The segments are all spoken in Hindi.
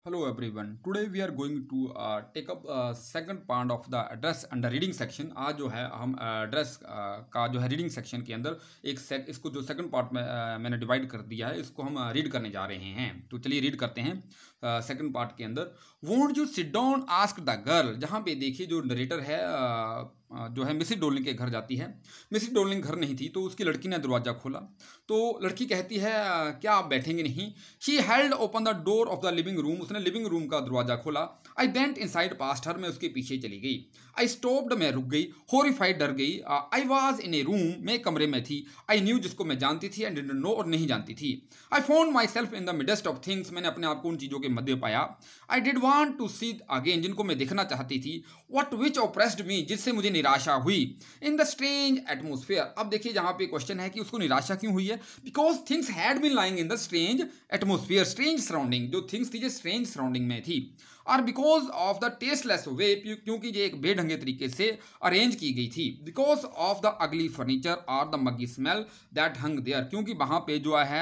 Hello everyone. Today we are going to take up second part of the address under reading section. आज जो है हम address का जो है reading section के अंदर इसको जो second part में मैंने divide कर दिया है इसको हम read करने जा रहे हैं. तो चलिए read करते हैं second part के अंदर. Won't you sit down? Asked the girl. जहाँ पे देखिए जो narrator है जो है मिसिस डोलिंग के घर जाती है. मिसिस डोलिंग घर नहीं थी तो उसकी लड़की ने दरवाज़ा खोला तो लड़की कहती है क्या आप बैठेंगे नहीं. She held open the door of the living room. उसने लिविंग रूम का दरवाज़ा खोला. आई वेंट इनसाइड पास्ट हर. मैं उसके पीछे चली गई. I stopped. मैं रुक गई. हॉरिफाइड. डर गई. I was in A room. मैं कमरे में थी. आई न्यू जिसको मैं जानती थी एंड डिडंट नो और नहीं जानती थी. I found myself in the midst of things. मैंने अपने आप को उन चीज़ों के मध्य पाया. I did want to see again जिनको मैं देखना चाहती थी. वट विच ऑप्रेस्ड मी जिससे मुझे निराशा हुई. इन द स्ट्रेंज एटमोस्फेयर. अब देखिए जहां पे क्वेश्चन है कि उसको निराशा क्यों हुई है. Because things had been lying in the strange atmosphere. Strange surrounding जो थिंग्स थी जो स्ट्रेंज सराउंडिंग में थी. और because of the tasteless way क्योंकि ये एक बेढंगे तरीके से अरेंज की गई थी. Because of the ugly furniture और the muggy smell that hung there. क्योंकि वहां पे जो है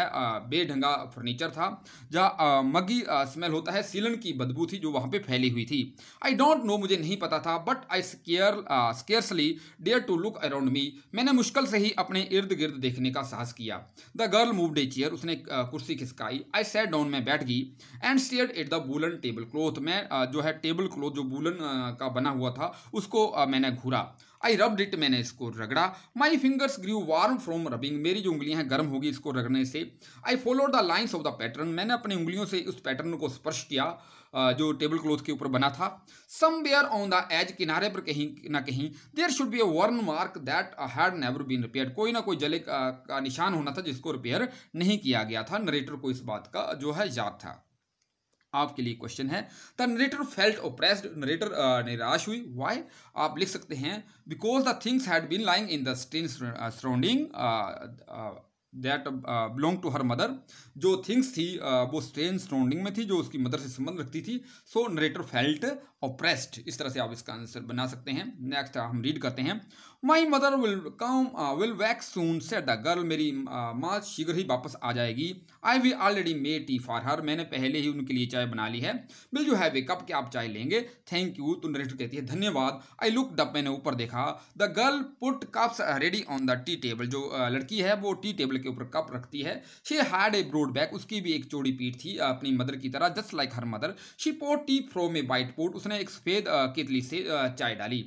बेढंगा फर्नीचर था. जहाँ मगी स्मेल होता है सीलन की बदबू थी जो वहां पे फैली हुई थी. आई डोंट नो मुझे नहीं पता था. But I scarcely dare to look around me. मैंने मुश्किल से ही अपने इर्द गिर्द देखने का साहस किया. The girl moved a chair. उसने कुर्सी खिसकाई. I sat down. मैं बैठ गई. And stared at the woollen table cloth. मैं जो है टेबल क्लॉथ जो वूलन का बना हुआ था उसको मैंने घूरा. आई रब्ड इट. मैंने इसको रगड़ा. My fingers grew warm from rubbing. मेरी जो उंगलियां हैं गर्म होगी इसको रगड़ने से. I followed the lines of the pattern. मैंने अपनी उंगलियों से उस पैटर्न को स्पर्श किया जो टेबल क्लॉथ के ऊपर बना था. समवेयर ऑन द एज किनारे पर कहीं ना कहीं there should be a worn mark that had never been repaired. कोई ना कोई जले का निशान होना था जिसको रिपेयर नहीं किया गया था. नरेटर को इस बात का जो है याद था. आपके लिए क्वेश्चन है the narrator felt oppressed. Narrator निराश हुई. वाई आप लिख सकते हैं because the things had been lying in the strange surrounding that belong to her mother. जो थिंग्स थी वो स्ट्रेंज सराउंडिंग में थी जो उसकी मदर से संबंध रखती थी. सो नरेटर फेल्ट ओप्रेस्ड. इस तरह से आप इसका आंसर बना सकते हैं. नेक्स्ट हम रीड करते हैं. My mother will back soon said the girl. मेरी माँ शीघ्र ही वापस आ जाएगी. I've already made tea for her. मैंने पहले ही उनके लिए चाय बना ली है. Will you have a cup. क्या आप चाय लेंगे. Thank you. तो नरेटर कहती है धन्यवाद. I looked up. मैंने ऊपर देखा. The girl put cups ready on the tea table. जो लड़की है वो टी टेबल के ऊपर कप रखती है. She had a broad back. उसकी भी एक चौड़ी पीठ थी अपनी मदर की तरह. Just like her mother. She poured tea from a white pot. उसने एक सफेद केतली से चाय डाली.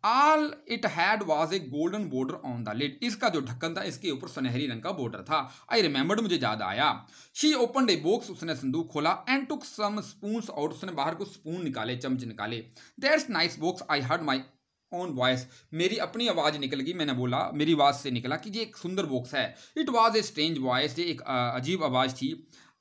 All it had was a golden border on the lid. इसका जो ढक्कन था इसके ऊपर सुनहरी रंग का बॉर्डर था. I remembered. मुझे याद आया. She opened a box. उसने संदूक खोला. And took some spoons out. उसने बाहर को स्पून निकाले चम्मच निकाले. That's nice box. I heard my own voice. मेरी अपनी आवाज़ निकल गई. मैंने बोला मेरी आवाज़ से निकला कि ये एक सुंदर बॉक्स है. It was a strange voice. ये एक अजीब आवाज़ थी.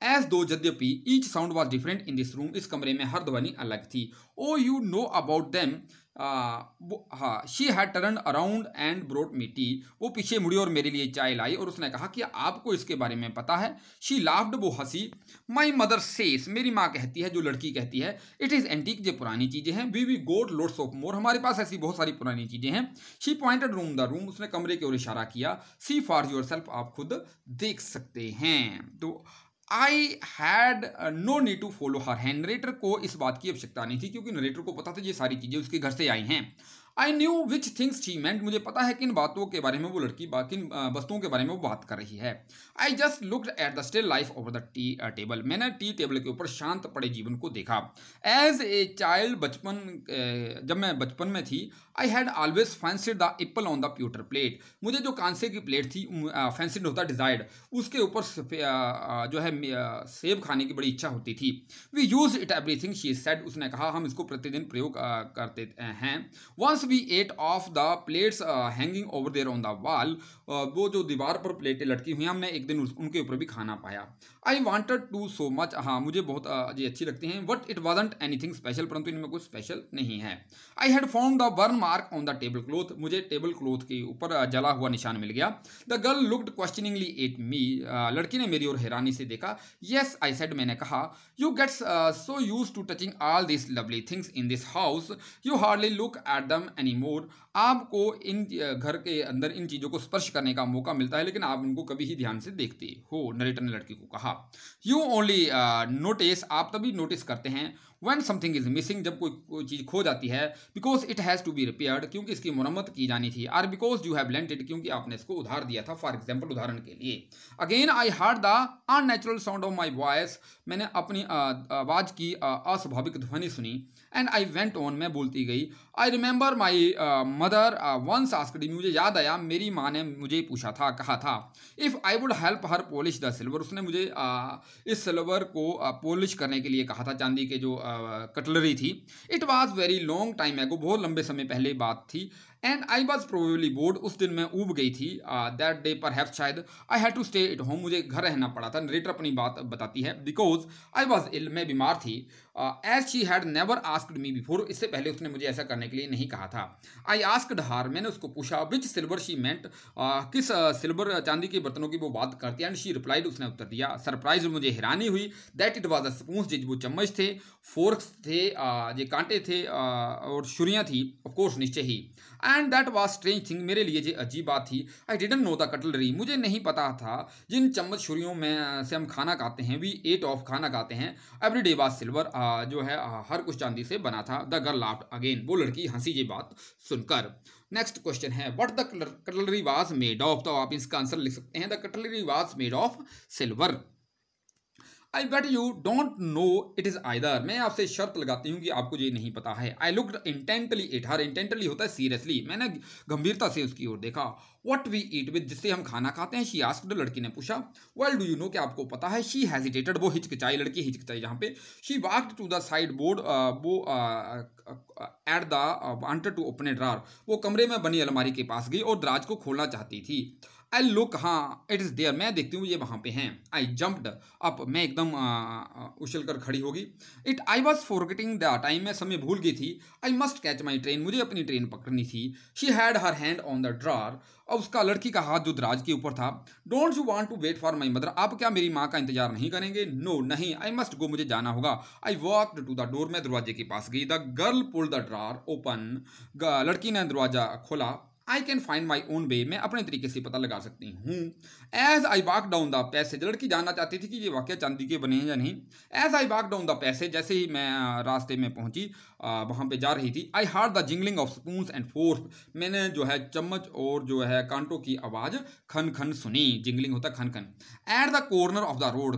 एज दो यद्यपि each sound was different in this room. इस कमरे में हर ध्वनि अलग थी. ओ यू नो अबाउट देम. हाँ. She had turn around and brought me T. वो पीछे मुड़ी और मेरे लिए चाय लाई और उसने कहा कि आपको इसके बारे में पता है. She laughed. वो हंसी. My mother says. मेरी माँ कहती है जो लड़की कहती है इट इज़ एंटीक. ये पुरानी चीज़ें हैं. We got loads of more. हमारे पास ऐसी बहुत सारी पुरानी चीज़ें हैं. She pointed room the room. उसने कमरे की ओर इशारा किया. See for yourself. आप खुद देख सकते हैं. तो I had no need to follow her hand. Narrator को इस बात की आवश्यकता नहीं थी क्योंकि नरेटर को पता था ये सारी चीज़ें उसके घर से आई हैं. I knew which things she meant. मुझे पता है किन बातों के बारे में वो लड़की किन वस्तुओं के बारे में वो बात कर रही है. I just looked at the still life over the tea table. मैंने टी टेबल के ऊपर शांत पड़े जीवन को देखा. एज ए चाइल्ड जब मैं बचपन में थी I had always fancied the Apple on the pewter plate. मुझे जो कांसे की प्लेट थी फैंसीड होता डिजायर्ड. उसके ऊपर जो है सेब खाने की बड़ी इच्छा होती थी. We use it everything she said. उसने कहा हम इसको प्रतिदिन प्रयोग करते हैं. Once we ate off the plates hanging over there on the wall. वो जो दीवार पर प्लेटें लटकी हुई हैं हमने एक दिन उनके ऊपर भी खाना पाया. I wanted to so much. हाँ मुझे बहुत ये अच्छी लगती हैं. But it wasn't anything special. परंतु इनमें कुछ स्पेशल नहीं है. I had found the burn mark on the table cloth. मुझे टेबल क्लॉथ के ऊपर जला हुआ निशान मिल गया. The girl looked questioningly at me. लड़की ने मेरी ओर हैरानी से देखा. Yes I said. मैंने कहा. You gets so used to touching all this lovely things in this house. You hardly look at दम एनी मोर, आपको इन घर के अंदर इन चीज़ों को स्पर्श करने का मौका मिलता है लेकिन आप उनको कभी ही ध्यान से देखते हो, नरेटर ने लड़की को कहा। यू ओनली नोटिस, आप तभी नोटिस करते हैं when समथिंग इज मिसिंग, जब कोई चीज़ खो जाती है, because it has to be repaired, क्योंकि इसकी मरम्मत की जानी थी, और because you have lent it, क्योंकि आपने इसको उधार दिया था। फॉर एग्जाम्पल, उदाहरण के लिए, again I heard the unnatural sound of my voice, मैंने अपनी आवाज़ की अस्वाभाविक ध्वनि सुनी। एंड आई वेंट ऑन, मैं बोलती गई। I remember my mother once asked me, मुझे याद आया मेरी माँ ने मुझे पूछा था, कहा था, if I would help her polish the silver, उसने मुझे इस सिल्वर को पॉलिश करने के लिए कहा था, चांदी के जो कटलरी थी। It was very long time एगो, बहुत लंबे समय पहले बात थी। And I was probably board, उस दिन मैं ऊब गई थी। दैट डे पर शायद I had to stay at home, मुझे घर रहना पड़ा था। नरेटर अपनी बात बताती है, बिकॉज आई वॉज इल, मैं बीमार थी। As she had never asked me before, इससे पहले उसने मुझे ऐसा करने के लिए नहीं कहा था। आई आस्क्ड हर, मैंने उसको पूछा, विच सिल्वर शी मेंट, किस सिल्वर चांदी के बर्तनों की वो बात करती है। एंड शी रिप्लाइड, उसने उत्तर दिया। सरप्राइज, मुझे हैरानी हुई। That it was a spoon, जो चम्मच थे, फोर्क्स थे, ये कांटे थे, और छुरियाँ थी, ऑफकोर्स निश्चय ही। And that was strange thing, मेरे लिए ये अजीब बात थी। I didn't know the cutlery, मुझे नहीं पता था जिन चम्मच छुरियों में से हम खाना खाते हैं, वी एट ऑफ, खाना खाते हैं, एवरी डे वॉज सिल्वर, जो है हर कुछ चांदी से बना था। द गर्ल लाफ्ड अगेन, वो लड़की हंसी ये बात सुनकर। नेक्स्ट क्वेश्चन है, what the cutlery was made of, तो आप इसका आंसर लिख सकते हैं, the cutlery was made of silver. I bet you don't know it is either, मैं आपसे शर्त लगाती हूँ कि आपको ये नहीं पता है। I looked intently it her, intently होता है सीरियसली, मैंने गंभीरता से उसकी ओर देखा। व्हाट वी ईट विद, जिससे हम खाना खाते हैं, शी आस्क्ड, लड़की ने पूछा। वेल डू यू नो, क्या आपको पता है। शी हेजिटेटेड, वो हिचकिचाई, लड़की हिचकिचाई जहाँ पे। She walked to the sideboard, वो at the wanted to open a drawer, वो कमरे में बनी अलमारी के पास गई और दराज को खोलना चाहती थी। आई लुक, हाँ, इट इज़ देयर, मैं देखती हूँ ये वहाँ पे हैं। आई जम्प्ड अप, मैं एकदम उछल कर खड़ी होगी। It I was forgetting the time, मैं समय भूल गई थी। I must catch my train, मुझे अपनी ट्रेन पकड़नी थी। She had her hand on the drawer, और उसका, लड़की का हाथ जो दराज के ऊपर था। Don't you want to wait for my mother, आप क्या मेरी माँ का इंतजार नहीं करेंगे। नो, नहीं। आई मस्ट गो, मुझे जाना होगा। I walked to the door, मैं दरवाजे के पास गई। The girl pulled the drawer open, लड़की ने दरवाजा खोला। I can find my own way, मैं अपने तरीके से पता लगा सकती हूँ। As I walk down the passage, लड़की जानना चाहती थी कि ये वाकया चांदी के बने हैं या नहीं। As I walk down the passage, जैसे ही मैं रास्ते में पहुंची, वहाँ पे जा रही थी। I heard the jingling of spoons and fork, मैंने जो है चम्मच और जो है कांटों की आवाज़ खन खन सुनी। जिंगलिंग होता खन खन। At the corner of the road,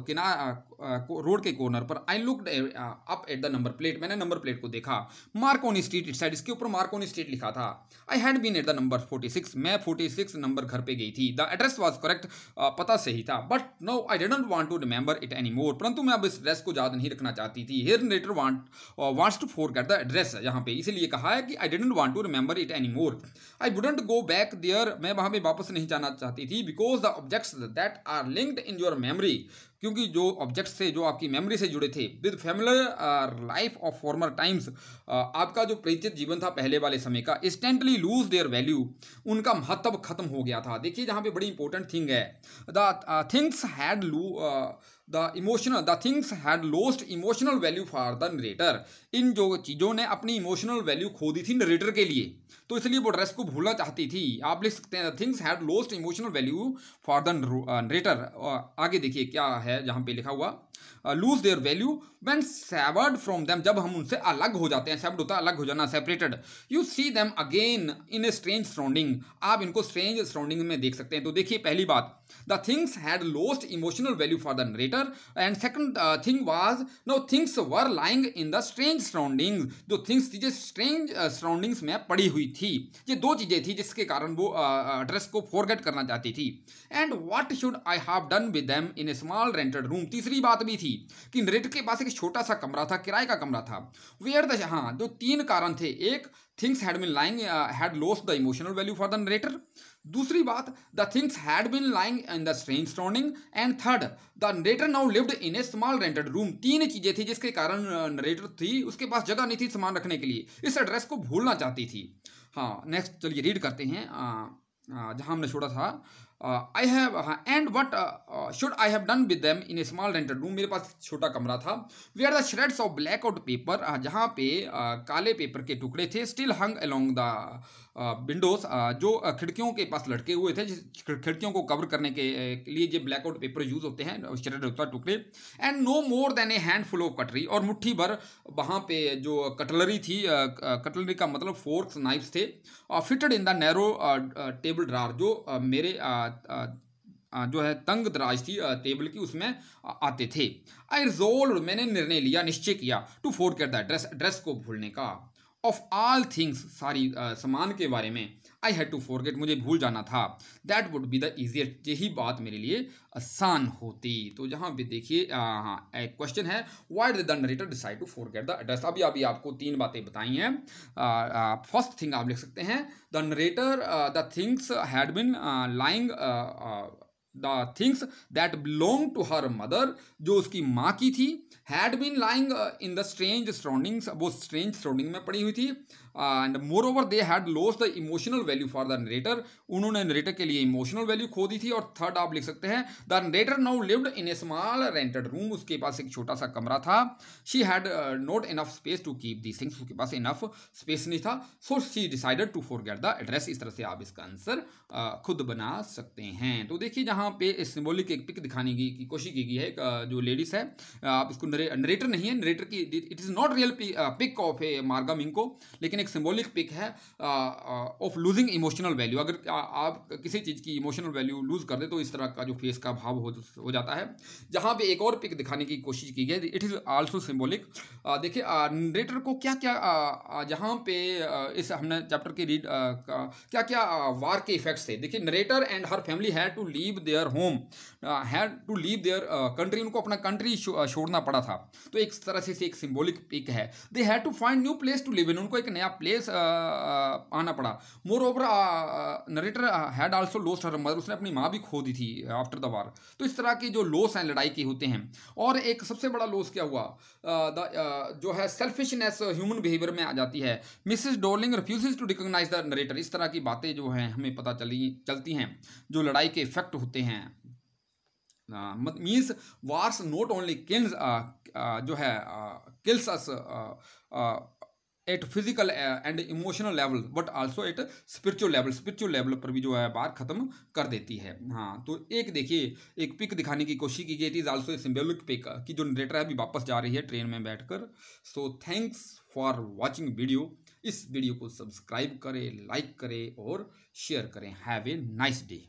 road के कॉर्नर पर। I looked up at the number plate, मैंने नंबर प्लेट को देखा। मार्कोनी स्ट्रीट इट साइड, इसके ऊपर मार्कोनी स्ट्रीट लिखा था। I had been at the number 46, मैं 46 नंबर घर पे गई थी। द एड्रेस वॉज करेक्ट, पता सही था। But no, I didn't want to remember it any more, परंतु मैं अब इस एड्रेस को याद नहीं रखना चाहती थी। Here narrator wants to forget the address, यहाँ पे इसीलिए कहा है कि I didn't want to remember it any more. I wouldn't go back there, मैं वहाँ पे वापस नहीं जाना चाहती थी। Because the objects that are linked in your memory, क्योंकि जो ऑब्जेक्ट्स थे जो आपकी मेमोरी से जुड़े थे, with familiar life of former times, आपका जो परिचित जीवन था पहले वाले समय का, इंस्टेंटली लूज देयर वैल्यू, उनका महत्व खत्म हो गया था। देखिए जहाँ पे बड़ी इंपॉर्टेंट थिंग है, the things had the things had lost emotional value for the narrator, इन जो चीज़ों ने अपनी इमोशनल वैल्यू खो दी थी नरेटर के लिए, तो इसलिए वो ड्रेस को भूलना चाहती थी। आप लिख सकते हैं things had lost emotional value for the narrator. आगे देखिए क्या है जहाँ पे लिखा हुआ, lose their value when savoured from them, जब हम उनसे अलग हो जाते हैं। सेवर्ड होता है अलग हो जाना, separated. You see them again in a strange surrounding, आप इनको स्ट्रेंज सराउंडिंग में देख सकते हैं। तो देखिए पहली बात, the things had lost emotional value for the narrator, and second thing was know things were lying in the strange surroundings, जो थिंग्स थी स्ट्रेंज सराउंडिंग्स में पड़ी हुई थी। ये दो चीजें थी जिसके कारण वो एड्रेस को फॉरगेट करना चाहती थी। And what should I have done with them in a small rented room, तीसरी बात भी थी कि नरेटर के पास एक छोटा सा कमरा था, किराए का कमरा था। वेयर द, हाँ, जो तीन कारण थे, एक things had been lying had lost the emotional value for the narrator, दूसरी बात the things had been lying in the strange surrounding, and third the narrator now lived in a small rented room. तीन चीजें थी जिसके कारण नरेटर थी, उसके पास जगह नहीं थी सामान रखने के लिए, इस एड्रेस को भूलना चाहती थी। हाँ नेक्स्ट चलिए रीड करते हैं जहाँ हमने छोड़ा था। I have and what should I have done with them in a small rented room. मेरे पास छोटा कमरा था। Where the shreds of black out paper, जहाँ पे काले पेपर के टुकड़े थे, still hung along the windows, जो खिड़कियों के पास लटके हुए थे, खिड़कियों को कवर करने के लिए जो ब्लैक आउट पेपर यूज होते हैं, श्रेड होता है टुकड़े। And no more than a handful of cutlery, और मुट्ठी भर वहाँ पे जो कटलरी थी, कटलरी का मतलब फोर्क्स नाइफ्स थे, fitted in the narrow table ड्रार, जो मेरे जो है तंग दराज थी टेबल की, उसमें आते थे। आई रिजोल्व, मैंने निर्णय लिया, निश्चय किया, to forget the dress, dress को भूलने का। ऑफ ऑल थिंग्स, सारी सामान के बारे में, आई हैड टू फॉरगेट, मुझे भूल जाना था। That would be the easiest, यही बात मेरे लिए आसान होती। तो जहाँ पे देखिए हाँ एक क्वेश्चन है, why did the narrator decide to forget the address. अभी आपको 3 बातें बताई हैं। फर्स्ट थिंग आप लिख सकते हैं, the narrator the things had been lying, the things that belong to her mother, जो उसकी माँ की थी, had been lying in the strange surroundings, वो स्ट्रेंज सराउंडिंग में पड़ी हुई थी। And moreover they had lost the emotional value for the narrator, उन्होंने नरेटर के लिए इमोशनल वैल्यू खो दी थी। और थर्ड आप लिख सकते हैं, the narrator now lived in a small rented room, उसके पास एक छोटा सा कमरा था। She had not enough space to keep these things, उसके पास इनफ स्पेस नहीं था। So she decided to forget the address. इस तरह से आप इसका आंसर खुद बना सकते हैं। तो देखिए जहाँ पे सिंबॉलिक एक पिक दिखाने की कोशिश की गई है, जो लेडीज है, आप इसको नरेटर नहीं है, नरेटर की it is not real pic of a Marga Minco, लेकिन एक सिंबॉलिक पिक है ऑफ लूजिंग इमोशनल वैल्यू। अगर आप किसी चीज़ की इमोशनल वैल्यू लूज कर दे तो इस तरह का जो फेस का भाव हो जाता है। जहाँ पे एक और पिक दिखाने की कोशिश की गई, इट इज़ आल्सो सिंबॉलिक। देखिए नरेटर को क्या क्या जहाँ पे इस हमने चैप्टर के रीड क्या क्या वार के इफेक्ट्स थे। देखिए narrator and her family had to leave their home, had to leave their country, उनको अपना कंट्री छोड़ना पड़ा था। तो एक तरह से एक सिंबॉलिक पिक है। They had to find new place to live in, उनको एक नया प्लेस आना पड़ा। Moreover narrator had also lost her mother, उसने अपनी माँ भी खो दी थी आफ्टर द वार। तो इस तरह के जो लॉस हैं लड़ाई के होते हैं। और एक सबसे बड़ा लॉस क्या हुआ, जो है सेल्फिशनेस ह्यूमन बिहेवियर में आ जाती है। Mrs Darling refuses to recognise the narrator. इस तरह की बातें जो हैं हमें पता चलती हैं, जो लड़ाई के इफेक्ट होते हैं। Means wars not only kills, जो है kills us at physical and emotional level, but also at spiritual level पर भी जो है बात खत्म कर देती है। हाँ तो एक देखिए एक पिक दिखाने की कोशिश की गई, it is also a symbolic pic कि जो नरेटर है अभी वापस जा रही है ट्रेन में बैठकर। So thanks for watching video. इस वीडियो को सब्सक्राइब करें, लाइक करें और शेयर करें। Have a nice day.